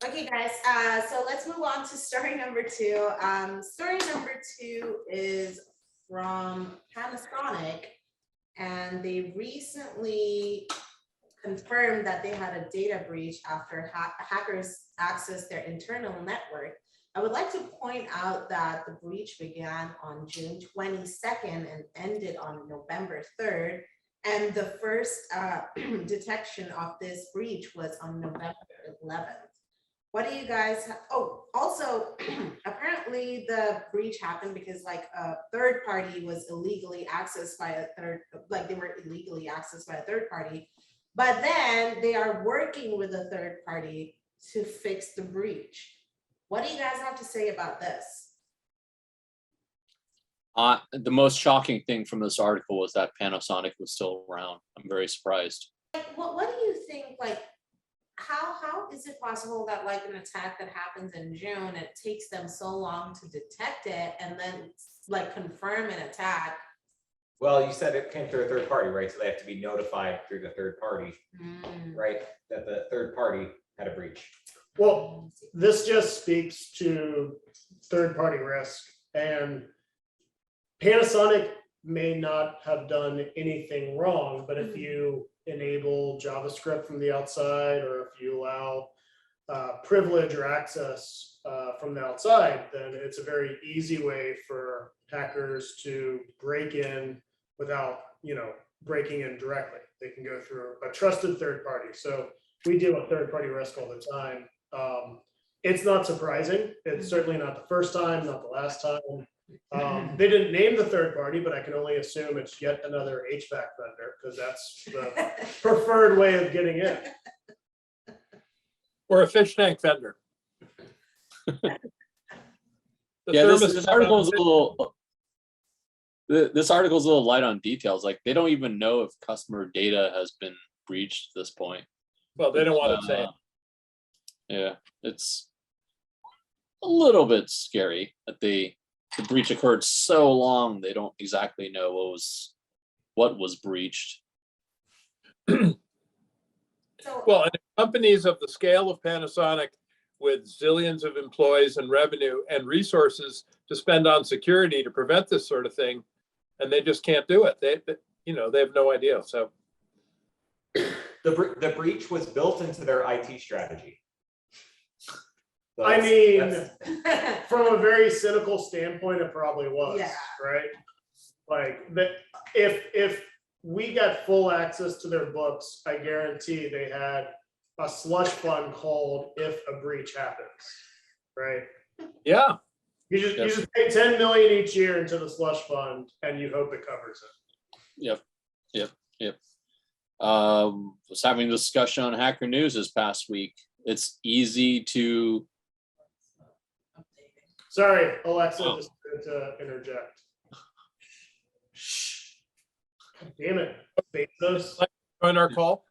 Okay, guys, so let's move on to story number two. Story number two is from Panasonic, and they recently confirmed that they had a data breach after hackers accessed their internal network. I would like to point out that the breach began on June 22nd and ended on November 3rd. And the first detection of this breach was on November 11th. What do you guys have? Oh, also, apparently the breach happened because like a third party was illegally accessed by a third, like they were illegally accessed by a third party, but then they are working with a third party to fix the breach. What do you guys have to say about this? The most shocking thing from this article was that Panasonic was still around. I'm very surprised. Like, what do you think, like, how is it possible that like an attack that happens in June, it takes them so long to detect it and then like confirm an attack? Well, you said it came through a third party, right? So they have to be notified through the third party, right? That the third party had a breach. Well, this just speaks to third-party risk, and Panasonic may not have done anything wrong, but if you enable JavaScript from the outside, or if you allow privilege or access from the outside, then it's a very easy way for hackers to break in without, breaking in directly. They can go through a trusted third party. So we deal with third-party risk all the time. It's not surprising. It's certainly not the first time, not the last time. They didn't name the third party, but I can only assume it's yet another HVAC vendor because that's the preferred way of getting in. Or a fish tank vendor. Yeah, this article's a little. This article's a little light on details. Like they don't even know if customer data has been breached at this point. Well, they don't want to say it. Yeah, it's a little bit scary that the breach occurred so long they don't exactly know what was breached. Well, and companies of the scale of Panasonic, with zillions of employees and revenue and resources to spend on security to prevent this sort of thing, and they just can't do it. They have no idea. So The breach was built into their IT strategy. So I mean, from a very cynical standpoint, it probably was, Yeah. right? Like that, if we got full access to their books, I guarantee they had a slush fund called if a breach happens, right? yeah, You just pay 10 million each year into the slush fund and you hope it covers it. Yep. Was having a discussion on Hacker News this past week. It's easy to. Sorry, Alexa, just to interject. God damn it, Bezos. on our call.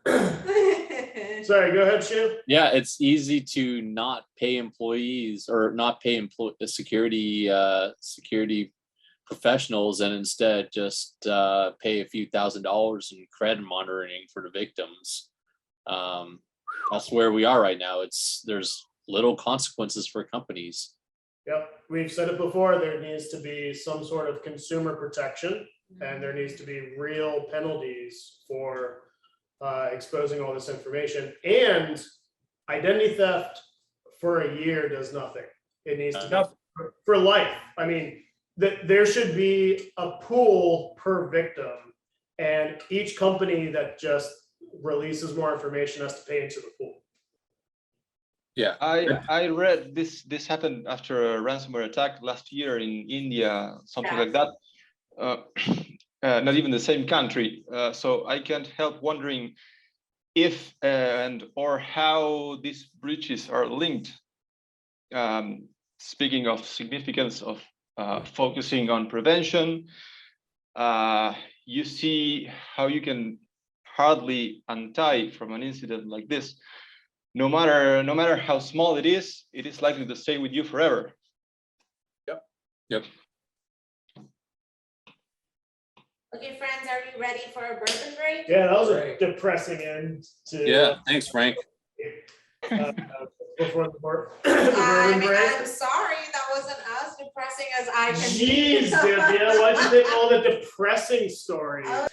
Sorry, go ahead, Shu. Yeah, it's easy to not pay employees or not pay security professionals and instead just pay a few $1,000s in credit monitoring for the victims. That's where we are right now. There's little consequences for companies. Yep, we've said it before, there needs to be some sort of consumer protection and there needs to be real penalties for exposing all this information. And identity theft for a year does nothing. It needs to be for life. I mean, there should be a pool per victim, and each company that just releases more information has to pay into the pool. Yeah, I read this happened after a ransomware attack last year in India, something like that. Not even the same country. So I can't help wondering if and or how these breaches are linked. Speaking of significance of focusing on prevention, you see how you can hardly untie from an incident like this. No matter how small it is likely to stay with you forever. Yep. Okay, friends, are you ready for a bourbon break? Yeah, that was a depressing end to. Yeah, thanks, Frank. Before the I bourbon mean, break. I'm sorry, that wasn't as depressing as I can. Jeez, Divya, why'd you pick all the depressing stories? Oh,